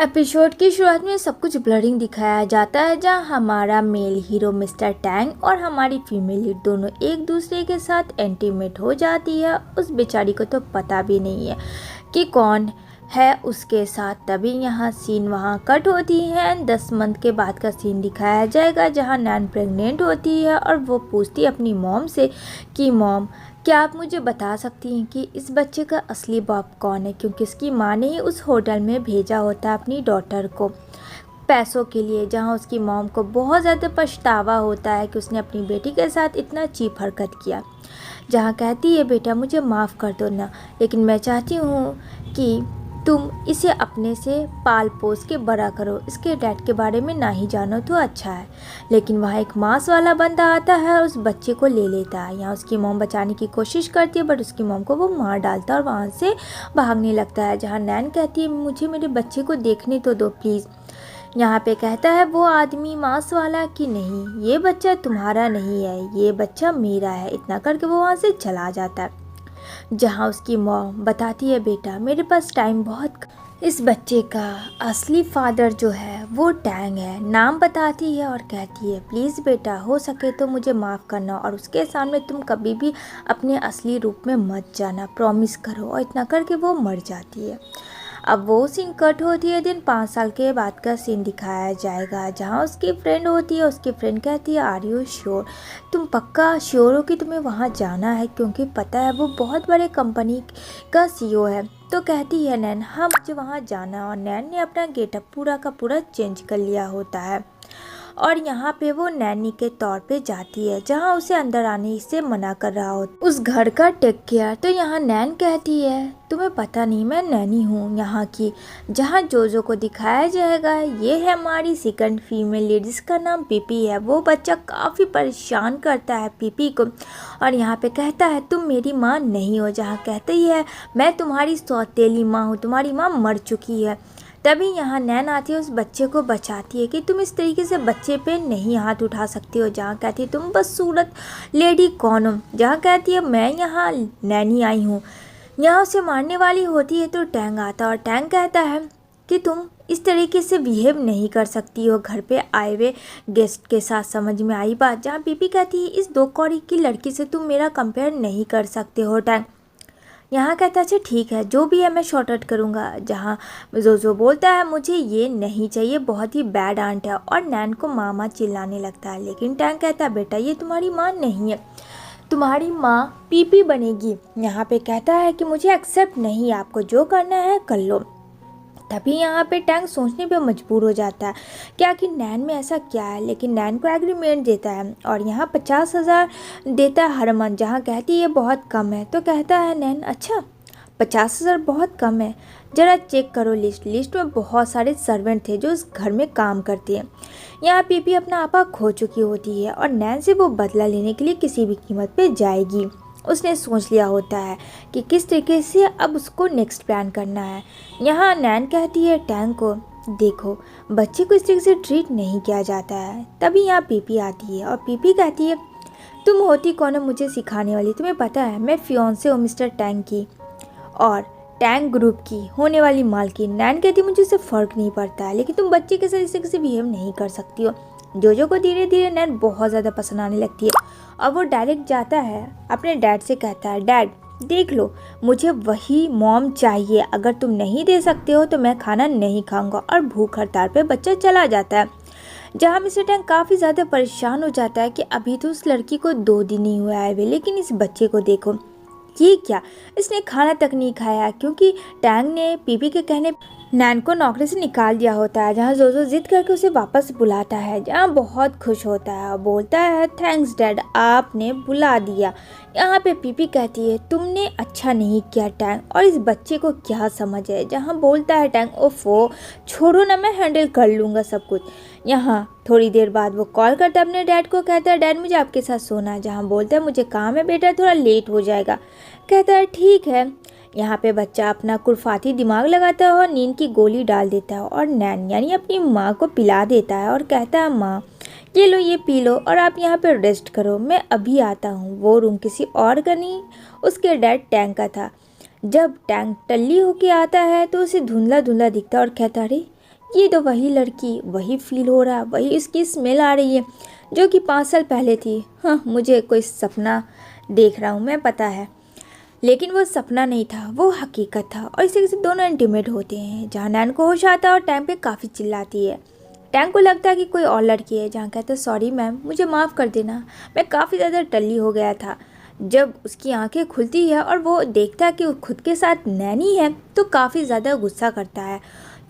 Episode की शुरुआत में सब कुछ ब्लरिंग दिखाया जाता है, जहां हमारा मेल हीरो मिस्टर टैंग और हमारी फीमेल लीड दोनों एक दूसरे के साथ इंटीमेट हो जाती है। उस बेचारी को तो पता भी नहीं है कि कौन है उसके साथ। तभी यहाँ सीन वहाँ कट होती है। 10 मंथ के बाद का सीन दिखाया जाएगा, जहाँ नैन प्रेग्नेंट होती है और वो पूछती है अपनी मॉम से कि मॉम, क्या आप मुझे बता सकती हैं कि इस बच्चे का असली बाप कौन है, क्योंकि इसकी माँ ने ही उस होटल में भेजा होता है अपनी डॉटर को पैसों के लिए। जहाँ उसकी मॉम को बहुत ज़्यादा पछतावा होता है कि उसने अपनी बेटी के साथ इतना चीप हरकत किया। जहाँ कहती है, बेटा मुझे माफ़ कर दो ना, लेकिन मैं चाहती हूँ कि तुम इसे अपने से पाल पोस के बड़ा करो, इसके डैड के बारे में ना ही जानो तो अच्छा है। लेकिन वहाँ एक मांस वाला बंदा आता है और उस बच्चे को ले लेता है। यहाँ उसकी मॉम बचाने की कोशिश करती है, बट उसकी मॉम को वो मार डालता है और वहाँ से भागने लगता है। जहाँ नैन कहती है, मुझे मेरे बच्चे को देखने तो दो प्लीज़। यहाँ पे कहता है वो आदमी मांस वाला कि नहीं, ये बच्चा तुम्हारा नहीं है, ये बच्चा मेरा है। इतना करके वो वहाँ से चला जाता है। जहाँ उसकी मॉम बताती है, बेटा मेरे पास टाइम बहुत, इस बच्चे का असली फादर जो है वो टैंग है। नाम बताती है और कहती है, प्लीज़ बेटा हो सके तो मुझे माफ़ करना और उसके सामने तुम कभी भी अपने असली रूप में मत जाना, प्रॉमिस करो। और इतना करके वो मर जाती है। अब वो सीन कट होती है, दिन 5 साल के बाद का सीन दिखाया जाएगा, जहाँ उसकी फ्रेंड होती है। उसकी फ्रेंड कहती है, आर यू श्योर, तुम पक्का श्योर हो कि तुम्हें वहाँ जाना है, क्योंकि पता है वो बहुत बड़े कंपनी का सीईओ है। तो कहती है नैन, हाँ मुझे वहाँ जाना है। और नैन ने अपना गेटअप पूरा का पूरा चेंज कर लिया होता है और यहाँ पे वो नैनी के तौर पे जाती है, जहाँ उसे अंदर आने से मना कर रहा हो उस घर का टेक केयर। तो यहाँ नैन कहती है, तुम्हें पता नहीं मैं नैनी हूँ यहाँ की। जहाँ जोजो को दिखाया जाएगा, ये है हमारी सेकंड फीमेल लीड, जिसका नाम पीपी है। वो बच्चा काफ़ी परेशान करता है पीपी को और यहाँ पे कहता है, तुम मेरी माँ नहीं हो। जहाँ कहती है, मैं तुम्हारी सौतेली माँ हूँ, तुम्हारी माँ मर चुकी है। तभी यहाँ नैन आती है, उस बच्चे को बचाती है कि तुम इस तरीके से बच्चे पे नहीं हाथ उठा सकती हो। जहाँ कहती है, तुम बदसूरत लेडी कौन हो। जहाँ कहती है, मैं यहाँ नैनी आई हूँ। यहाँ उसे मारने वाली होती है तो टैंग आता है और टैंग कहता है कि तुम इस तरीके से बिहेव नहीं कर सकती हो घर पे आए हुए गेस्ट के साथ। समझ में आई बात। जहाँ पीपी कहती है, इस 2 कौड़ी की लड़की से तुम मेरा कंपेयर नहीं कर सकते हो। टैंग यहाँ कहता है, अच्छा ठीक है, जो भी है मैं शॉर्ट आउट करूँगा। जहाँ जोजो बोलता है, मुझे ये नहीं चाहिए, बहुत ही बैड आंट है। और नैन को मामा चिल्लाने लगता है। लेकिन टैंग कहता है, बेटा ये तुम्हारी माँ नहीं है, तुम्हारी माँ पीपी बनेगी। यहाँ पे कहता है कि मुझे एक्सेप्ट नहीं, आपको जो करना है कर लो। तभी यहाँ पे टैंग सोचने पे मजबूर हो जाता है कि आखिर नैन में ऐसा क्या है। लेकिन नैन को एग्रीमेंट देता है और यहाँ 50,000 देता है हर मंथ। जहाँ कहती है बहुत कम है, तो कहता है नैन, अच्छा 50,000 बहुत कम है, ज़रा चेक करो लिस्ट में बहुत सारे सर्वेंट थे जो इस घर में काम करते हैं। यहाँ पीपी अपना आपा खो चुकी होती है और नैन से वो बदला लेने के लिए किसी भी कीमत पे जाएगी। उसने सोच लिया होता है कि किस तरीके से अब उसको नेक्स्ट प्लान करना है। यहाँ नैन कहती है टैंग को, देखो बच्चे को इस तरीके से ट्रीट नहीं किया जाता है। तभी यहाँ पीपी आती है और पीपी कहती है, तुम होती कौन है मुझे सिखाने वाली, तुम्हें पता है मैं फियोंसे हूँ मिस्टर टैंग की और टैंग ग्रुप की होने वाली मालकिन। नैन कहती है, मुझे इससे फ़र्क नहीं पड़ता है, लेकिन तुम बच्चे के साथ इस तरीके से बिहेव नहीं कर सकती हो। जोजो को धीरे धीरे नैन बहुत ज़्यादा पसंद आने लगती है और वो डायरेक्ट जाता है अपने डैड से कहता है, डैड देख लो मुझे वही मॉम चाहिए, अगर तुम नहीं दे सकते हो तो मैं खाना नहीं खाऊंगा। और भूख हड़ताल पे बच्चा चला जाता है। जहाँ मिस्टर टैंग काफ़ी ज़्यादा परेशान हो जाता है कि अभी तो उस लड़की को 2 दिन ही हुआ है, लेकिन इस बच्चे को देखो, ये क्या, इसने खाना तक नहीं खाया, क्योंकि टैंग ने पीपी के कहने नैन को नौकरी से निकाल दिया होता है। जहाँ जोजो जिद करके उसे वापस बुलाता है, जहाँ बहुत खुश होता है और बोलता है, थैंक्स डैड, आपने बुला दिया। यहाँ पे पीपी कहती है, तुमने अच्छा नहीं किया टैंग, और इस बच्चे को क्या समझ है। जहाँ बोलता है टैंग, ओफो छोड़ो ना, मैं हैंडल कर लूँगा सब कुछ। यहाँ थोड़ी देर बाद वो कॉल करता है अपने डैड को, कहता है, डैड मुझे आपके साथ सोना है। जहाँ बोलता है, मुझे काम है बेटा, थोड़ा लेट हो जाएगा। कहता है ठीक है। यहाँ पे बच्चा अपना कुरफाती दिमाग लगाता है और नींद की गोली डाल देता है और नैन यानी अपनी माँ को पिला देता है और कहता है, माँ ये लो, ये पी लो और आप यहाँ पे रेस्ट करो, मैं अभी आता हूँ। वो रूम किसी और का नहीं, उसके डैड टैंग का था। जब टैंक टल्ली होके आता है तो उसे धुंधला धुंधला दिखता है और कहता, अरे ये तो वही लड़की, वही फील हो रहा, वही उसकी स्मेल आ रही है जो कि 5 साल पहले थी। हाँ, मुझे कोई सपना देख रहा हूँ मैं, पता है, लेकिन वो सपना नहीं था, वो हकीकत था। और इसी से दोनों इंटीमेट होते हैं, जहाँ नैन को होश आता है और टैंक पे काफ़ी चिल्लाती है। टैंक को लगता है कि कोई और लड़की है, जहाँ कहता है सॉरी मैम, मुझे माफ़ कर देना, मैं काफ़ी ज़्यादा टल्ली हो गया था। जब उसकी आंखें खुलती है और वो देखता है कि वो खुद के साथ नैनी है तो काफ़ी ज़्यादा गुस्सा करता है।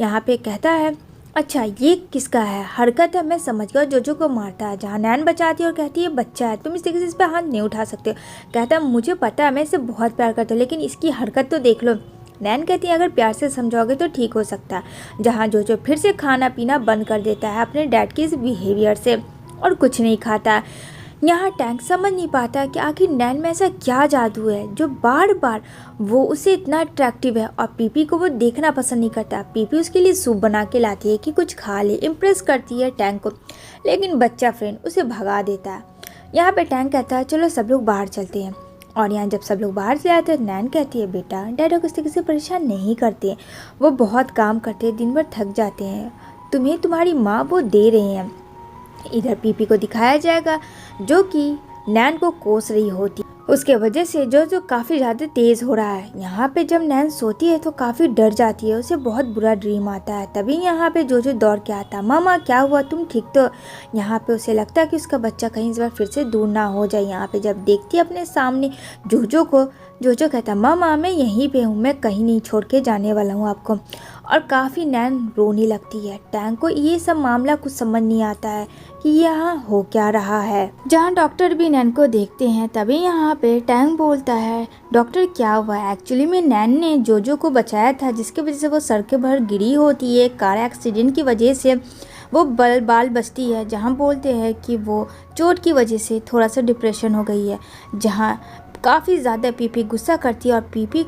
यहाँ पे कहता है अच्छा ये किसका है, हरकत है, मैं समझ गया, जोजो को मारता है। जहाँ नैन बचाती है और कहती है बच्चा है, तुम इस तरीके से इस पर हाथ नहीं उठा सकते हो। कहता है मुझे पता है, मैं इसे बहुत प्यार करता हूँ, लेकिन इसकी हरकत तो देख लो। नैन कहती है अगर प्यार से समझाओगे तो ठीक हो सकता है। जहाँ जोजो फिर से खाना पीना बंद कर देता है अपने डैड के इस बिहेवियर से और कुछ नहीं खाता। यहाँ टैंक समझ नहीं पाता कि आखिर नैन में ऐसा क्या जादू है जो बार बार वो उसे इतना अट्रैक्टिव है। और पीपी को वो देखना पसंद नहीं करता। पीपी उसके लिए सूप बना के लाती है कि कुछ खा ले, इम्प्रेस करती है टैंक को, लेकिन बच्चा फ्रेंड उसे भगा देता है। यहाँ पे टैंक कहता है चलो सब लोग बाहर चलते हैं। और यहाँ जब सब लोग बाहर से आते हैं नैन कहती है बेटा डैडा को इस तरीके से परेशान नहीं करते, वो बहुत काम करते हैं, दिन भर थक जाते हैं, तुम्हें तुम्हारी माँ वो दे रहे हैं। इधर पीपी को दिखाया जाएगा जो कि नैन को कोस रही होती, उसके वजह से जो काफ़ी ज़्यादा तेज़ हो रहा है। यहाँ पे जब नैन सोती है तो काफ़ी डर जाती है, उसे बहुत बुरा ड्रीम आता है। तभी यहाँ पे जो दौड़ के आता, मामा क्या हुआ, तुम ठीक तो? यहाँ पे उसे लगता है कि उसका बच्चा कहीं इस बार फिर से दूर ना हो जाए। यहाँ पे जब देखती है अपने सामने जोजो को, जोजो कहता मामा मैं यहीं पे हूँ, मैं कहीं नहीं छोड़ के जाने वाला हूँ आपको। और काफ़ी नैन रोने लगती है। टैंक को ये सब मामला कुछ समझ नहीं आता है कि यहाँ हो क्या रहा है। जहाँ डॉक्टर भी नैन को देखते हैं तभी यहाँ पे टैंक बोलता है डॉक्टर क्या हुआ है? एक्चुअली में नैन ने जोजो को बचाया था, जिसकी वजह से वो सर के भर गिरी होती है। कार एक्सीडेंट की वजह से वो बाल बचती है। जहाँ बोलते हैं कि वो चोट की वजह से थोड़ा सा डिप्रेशन हो गई है। जहाँ काफ़ी ज़्यादा पीपी गुस्सा करती है और पीपी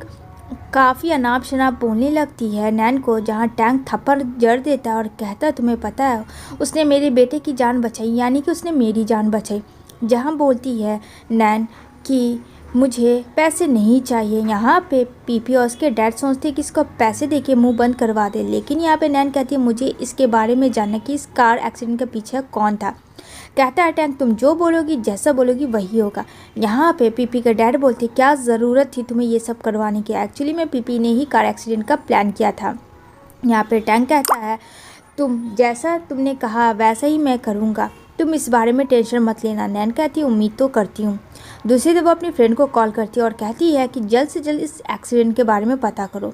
काफ़ी अनाप शनाप बोलने लगती है नैन को। जहाँ टैंक थप्पड़ जड़ देता है और कहता है तुम्हें पता है उसने मेरे बेटे की जान बचाई, यानी कि उसने मेरी जान बचाई। जहाँ बोलती है नैन कि मुझे पैसे नहीं चाहिए। यहाँ पे पीपी और उसके डैड सोचते हैं कि इसको पैसे देके मुंह बंद करवा दे, लेकिन यहाँ पे नैन कहती है मुझे इसके बारे में जानना कि इस कार एक्सीडेंट के पीछे कौन था। कहता है टैंक तुम जो बोलोगी जैसा बोलोगी वही होगा। यहाँ पे पीपी के डैड बोलते क्या ज़रूरत थी तुम्हें ये सब करवाने की, एक्चुअली में पीपी ने ही कार एक्सीडेंट का प्लान किया था। यहाँ पे टैंक कहता है तुम जैसा तुमने कहा वैसा ही मैं करूँगा, तुम इस बारे में टेंशन मत लेना। नैन कहती है उम्मीद तो करती हूँ। दूसरी तरफ वो अपनी फ्रेंड को कॉल करती है और कहती है कि जल्द से जल्द इस एक्सीडेंट के बारे में पता करो।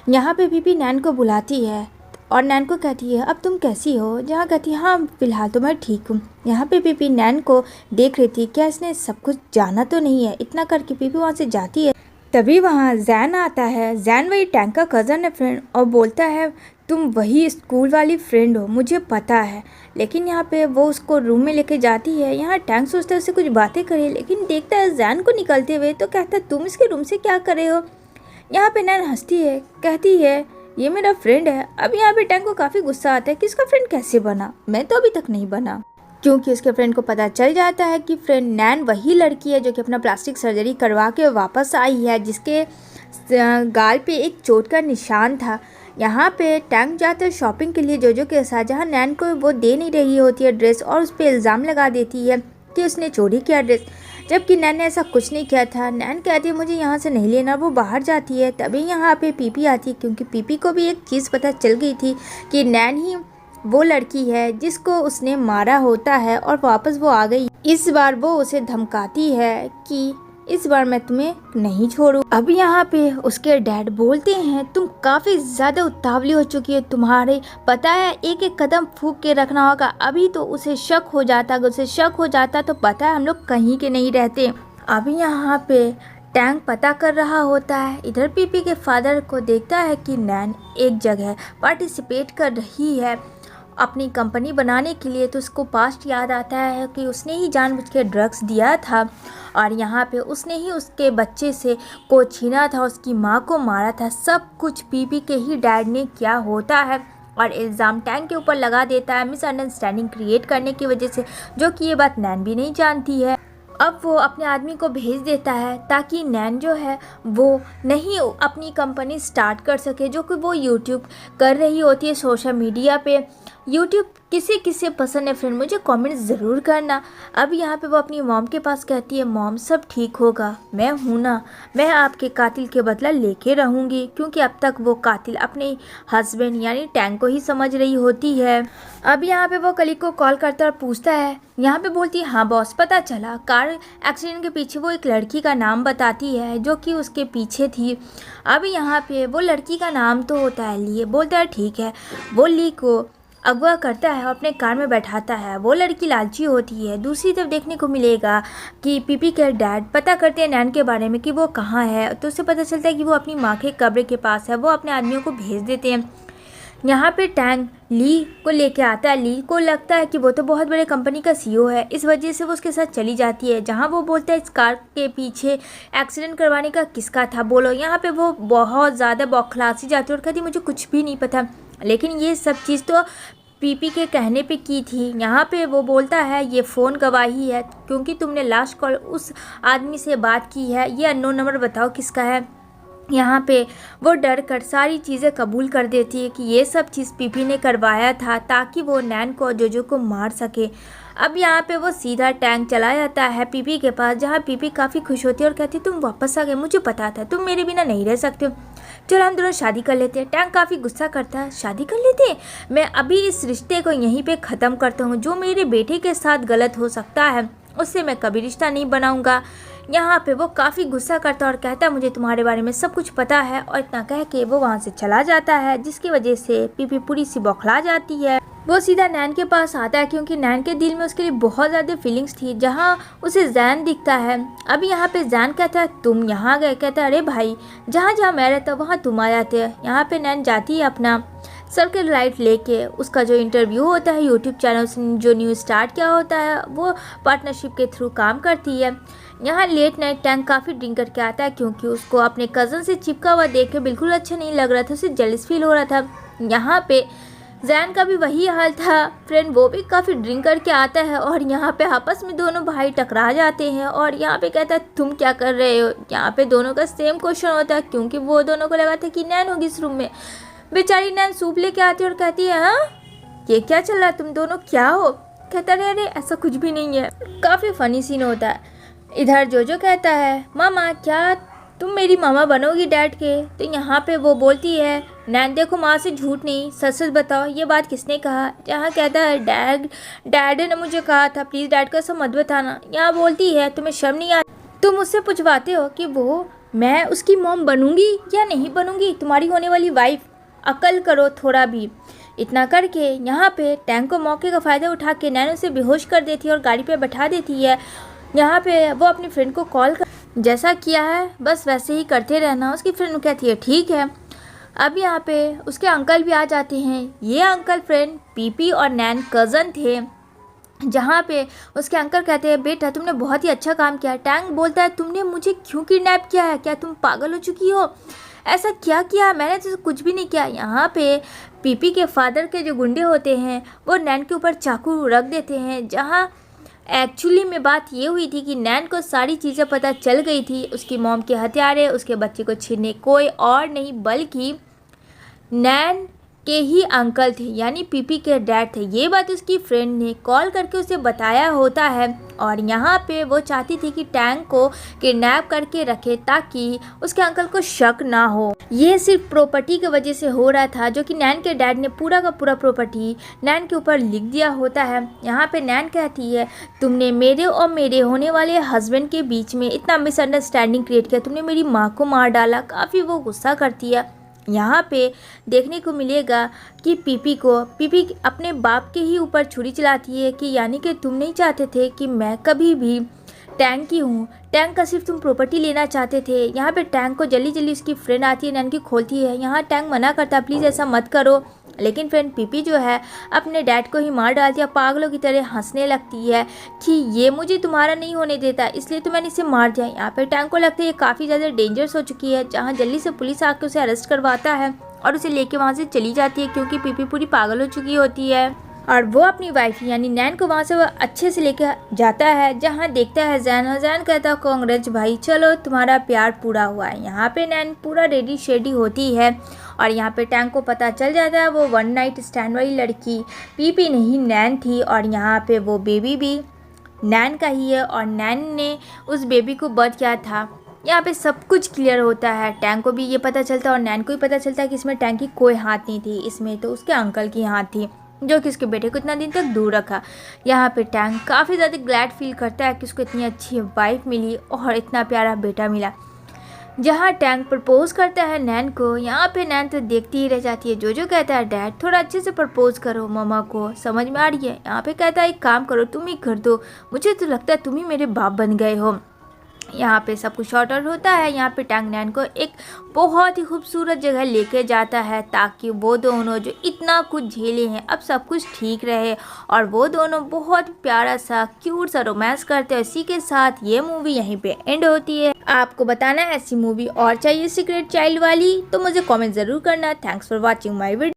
यहाँ पे पीपी नैन को बुलाती है और नैन को कहती है अब तुम कैसी हो? जहाँ कहती है हाँ फिलहाल तो मैं ठीक हूँ। यहाँ पे पीपी नैन को देख रही थी, क्या इसने सब कुछ जाना तो नहीं है? इतना करके पीपी वहाँ से जाती है। तभी वहाँ जैन आता है। जैन वही टैंक का कज़न है फ्रेंड, और बोलता है तुम वही स्कूल वाली फ्रेंड हो, मुझे पता है। लेकिन यहाँ पे वो उसको रूम में लेके जाती है। यहाँ टैंक सोचता है उससे कुछ बातें करे, लेकिन देखता है जैन को निकलते हुए तो कहता है तुम इसके रूम से क्या कर रहे हो? यहाँ पे नैन हंसती है, कहती है ये मेरा फ्रेंड है। अब यहाँ पे टैंक को काफ़ी गुस्सा आता है कि इसका फ्रेंड कैसे बना, मैं तो अभी तक नहीं बना। क्योंकि उसके फ्रेंड को पता चल जाता है कि फ्रेंड नैन वही लड़की है जो कि अपना प्लास्टिक सर्जरी करवा के वापस आई है, जिसके गाल पे एक चोट का निशान था। यहाँ पे टैंक जाता है शॉपिंग के लिए जोजो के साथ, जहाँ नैन को वो दे नहीं रही होती है ड्रेस और उस पर इल्ज़ाम लगा देती है कि उसने चोरी किया ड्रेस, जबकि नैन ने ऐसा कुछ नहीं किया था। नैन कहती है मुझे यहाँ से नहीं लेना, वो बाहर जाती है। तभी यहाँ पे पीपी आती है, क्योंकि पीपी को भी एक चीज़ पता चल गई थी कि नैन ही वो लड़की है जिसको उसने मारा होता है, और वापस वो आ गई। इस बार वो उसे धमकाती है कि इस बार मैं तुम्हें नहीं छोड़ू। अब यहाँ पे उसके डैड बोलते हैं तुम काफ़ी ज़्यादा उतावली हो चुकी है, तुम्हारे पता है एक एक कदम फूंक के रखना होगा। अभी तो उसे शक हो जाता, अगर उसे शक हो जाता तो पता है हम लोग कहीं के नहीं रहते। अभी यहाँ पे टैंक पता कर रहा होता है। इधर पीपी के फादर को देखता है कि नैन एक जगह पार्टिसिपेट कर रही है अपनी कंपनी बनाने के लिए, तो उसको पास्ट याद आता है कि उसने ही जानबूझ के ड्रग्स दिया था और यहाँ पे उसने ही उसके बच्चे से को छीना था, उसकी माँ को मारा था। सब कुछ पीपी के ही डैड ने किया होता है और इल्ज़ाम टैंक के ऊपर लगा देता है मिसअंडरस्टैंडिंग क्रिएट करने की वजह से, जो कि ये बात नैन भी नहीं जानती है। अब वो अपने आदमी को भेज देता है ताकि नैन जो है वो नहीं अपनी कंपनी स्टार्ट कर सके, जो कि वो यूट्यूब कर रही होती है सोशल मीडिया पे। यूट्यूब किसे किसे पसंद है फ्रेंड, मुझे कमेंट ज़रूर करना। अब यहाँ पे वो अपनी मॉम के पास कहती है, मॉम सब ठीक होगा, मैं हूँ ना, मैं आपके कातिल के बदला लेके रहूँगी, क्योंकि अब तक वो कातिल अपने हस्बैंड यानी टैंक को ही समझ रही होती है। अब यहाँ पे वो कलीग को कॉल करता और पूछता है, यहाँ पे बोलती है हाँ बॉस पता चला, कार एक्सीडेंट के पीछे वो एक लड़की का नाम बताती है जो कि उसके पीछे थी। अब यहाँ पे वो लड़की का नाम तो होता है ली, बोलता है ठीक है, वो ली को अगवा करता है और अपने कार में बैठाता है। वो लड़की लालची होती है। दूसरी तरफ देखने को मिलेगा कि पीपी के डैड पता करते हैं नैन के बारे में कि वो कहाँ है, तो उससे पता चलता है कि वो अपनी माँ के कब्र के पास है। वो अपने आदमियों को भेज देते हैं। यहाँ पे टैंग ली को लेके आता है। ली को लगता है कि वो तो बहुत बड़े कंपनी का सीईओ है, इस वजह से वो उसके साथ चली जाती है, जहाँ वो बोलता है इस कार के पीछे एक्सीडेंट करवाने का किसका था बोलो। यहाँ पे वो बहुत ज़्यादा बौखलासी जाती है और कहती मुझे कुछ भी नहीं पता, लेकिन ये सब चीज़ तो पीपी के कहने पे की थी। यहाँ पे वो बोलता है ये फ़ोन गवाही है, क्योंकि तुमने लास्ट कॉल उस आदमी से बात की है, ये अननोन नंबर बताओ किसका है। यहाँ पे वो डर कर सारी चीज़ें कबूल कर देती है कि ये सब चीज़ पीपी ने करवाया था ताकि वो नैन को और जोजो को मार सके। अब यहाँ पे वो सीधा टैंक चला जाता है पीपी के पास, जहाँ पीपी काफ़ी खुश होती है और कहती तुम वापस आ गए, मुझे पता था तुम मेरे बिना नहीं रह सकते हो, चलो हम दोनों शादी कर लेते हैं। टैंक काफ़ी गुस्सा करता है, शादी कर लेते हैं, मैं अभी इस रिश्ते को यहीं पे ख़त्म करता हूँ, जो मेरे बेटे के साथ गलत हो सकता है उससे मैं कभी रिश्ता नहीं बनाऊँगा। यहाँ पे वो काफ़ी गुस्सा करता है और कहता है मुझे तुम्हारे बारे में सब कुछ पता है, और इतना कह के वो वहाँ से चला जाता है, जिसकी वजह से पीपी पूरी सी बौखला जाती है। वो सीधा नैन के पास आता है, क्योंकि नैन के दिल में उसके लिए बहुत ज़्यादा फीलिंग्स थी, जहाँ उसे जैन दिखता है। अब यहाँ पे जैन कहता है तुम यहाँ गए, कहता है अरे भाई जहाँ जहाँ मैं रहता वहाँ तुम आ जाते हैं। यहाँ पे नैन जाती है अपना सर्कल लाइट लेके, उसका जो इंटरव्यू होता है यूट्यूब चैनल से जो न्यू स्टार्ट किया होता है वो पार्टनरशिप के थ्रू काम करती है। यहाँ लेट नाइट टैंक काफ़ी ड्रिंक करके आता है, क्योंकि उसको अपने कज़न से चिपका हुआ देख के बिल्कुल अच्छा नहीं लग रहा था, उसे जेलस फील हो रहा था। यहाँ पे जैन का भी वही हाल था फ्रेंड, वो भी काफ़ी ड्रिंक करके आता है और यहाँ पे आपस में दोनों भाई टकरा जाते हैं। और यहाँ पे कहता है तुम क्या कर रहे हो। यहाँ पे दोनों का सेम क्वेश्चन होता है, क्योंकि वो दोनों को लगा था कि नैन होगी इस रूम में। बेचारी नैन सूप लेके आती है और कहती है हाँ ये क्या चल रहा है, तुम दोनों क्या हो। कहता है अरे ऐसा कुछ भी नहीं है। काफ़ी फ़नी सीन होता है। इधर जोजो कहता है मामा क्या तुम मेरी मामा बनोगी डैड के। तो यहाँ पे वो बोलती है नैन देखो माँ से झूठ नहीं, सच सच बताओ ये बात किसने कहा। यहाँ कहता है डैड ने मुझे कहा था, प्लीज़ डैड का सब मत बताना। यहाँ बोलती है तुम्हें शर्म नहीं आती, तुम मुझसे पूछवाते हो कि वो मैं उसकी मॉम बनूंगी या नहीं बनूंगी, तुम्हारी होने वाली वाइफ, अकल करो थोड़ा भी। इतना करके यहाँ पे टैंक को मौके का फ़ायदा उठा के नैन उसे बेहोश कर देती है और गाड़ी पे बैठा देती है। यहाँ पे वो अपनी फ्रेंड को कॉल कर जैसा किया है बस वैसे ही करते रहना। उसकी फ्रेंड कहती है ठीक है। अब यहाँ पे उसके अंकल भी आ जाते हैं। ये अंकल फ्रेंड पीपी और नैन कज़न थे, जहाँ पे उसके अंकल कहते हैं बेटा तुमने बहुत ही अच्छा काम किया। टैंक बोलता है तुमने मुझे क्यों किडनैप किया है, क्या तुम पागल हो चुकी हो, ऐसा क्या किया, मैंने तो कुछ भी नहीं किया। यहाँ पे पीपी के फादर के जो गुंडे होते हैं वो नैन के ऊपर चाकू रख देते हैं, जहाँ एक्चुअली में बात ये हुई थी कि नैन को सारी चीज़ें पता चल गई थी। उसकी मॉम के हत्यारे उसके बच्चे को छीनने कोई और नहीं बल्कि नैन के ही अंकल थे, यानी पीपी के डैड थे। ये बात उसकी फ्रेंड ने कॉल करके उसे बताया होता है। और यहाँ पे वो चाहती थी कि टैंक को किडनैप करके रखे ताकि उसके अंकल को शक ना हो। ये सिर्फ प्रॉपर्टी की वजह से हो रहा था, जो कि नैन के डैड ने पूरा का पूरा प्रॉपर्टी नैन के ऊपर लिख दिया होता है। यहाँ पे नैन कहती है तुमने मेरे और मेरे होने वाले हस्बैंड के बीच में इतना मिसअंडरस्टैंडिंग क्रिएट किया, तुमने मेरी माँ को मार डाला। काफ़ी वो गुस्सा करती है। यहाँ पे देखने को मिलेगा कि पीपी अपने बाप के ही ऊपर छुरी चलाती है कि यानी कि तुम नहीं चाहते थे कि मैं कभी भी टैंक की हूँ, टैंक का सिर्फ तुम प्रॉपर्टी लेना चाहते थे। यहाँ पे टैंक को जल्दी जल्दी उसकी फ्रेंड आती है, नैन की खोलती है। यहाँ टैंक मना करता है प्लीज़ ऐसा मत करो, लेकिन फ्रेंड पीपी जो है अपने डैड को ही मार डालती है, पागलों की तरह हंसने लगती है कि ये मुझे तुम्हारा नहीं होने देता इसलिए तो मैंने इसे मार दिया। यहाँ पे टैंक को लगता है ये काफ़ी ज़्यादा डेंजरस हो चुकी है, जहाँ जल्दी से पुलिस आके उसे अरेस्ट करवाता है और उसे लेके वहाँ से चली जाती है, क्योंकि पीपी पूरी पागल हो चुकी होती है। और वो अपनी वाइफ यानी नैन को वहाँ से वो अच्छे से लेकर जाता है, जहाँ देखता है जैन, और जैन कहता है कांग्रेस भाई, चलो तुम्हारा प्यार पूरा हुआ है। यहाँ पे नैन पूरा रेडी शेडी होती है और यहाँ पे टैंक को पता चल जाता है वो वन नाइट स्टैंड वाली लड़की पीपी नहीं नैन थी, और यहाँ पे वो बेबी भी नैन का ही है और नैन ने उस बेबी को बर्थ किया था। यहाँ पे सब कुछ क्लियर होता है, टैंक को भी ये पता चलता है और नैन को भी पता चलता है कि इसमें टैंक की कोई हाथ नहीं थी, इसमें तो उसके अंकल की हाथ थी, जो कि उसके बेटे को इतना दिन तक दूर रखा। यहाँ पे टैंक काफ़ी ज़्यादा ग्लैड फील करता है कि उसको इतनी अच्छी वाइफ मिली और इतना प्यारा बेटा मिला। जहाँ टैंक प्रपोज करता है नैन को, यहाँ पे नैन तो देखती ही रह जाती है। जो कहता है डैड थोड़ा अच्छे से प्रपोज करो, मम्मा को समझ में आ रही है। यहाँ पे कहता है एक काम करो तुम ही कर दो, मुझे तो लगता है तुम ही मेरे बाप बन गए हो। यहाँ पे सब कुछ शॉर्ट आउट होता है। यहाँ पे टैंक नैन को एक बहुत ही खूबसूरत जगह लेके जाता है ताकि वो दोनों जो इतना कुछ झेले हैं अब सब कुछ ठीक रहे और वो दोनों बहुत प्यारा सा क्यूट सा रोमांस करते हैं। इसी के साथ ये मूवी यहीं पे एंड होती है। आपको बताना है ऐसी मूवी और चाहिए सीक्रेट चाइल्ड वाली तो मुझे कमेंट ज़रूर करना। Thanks for watching my video.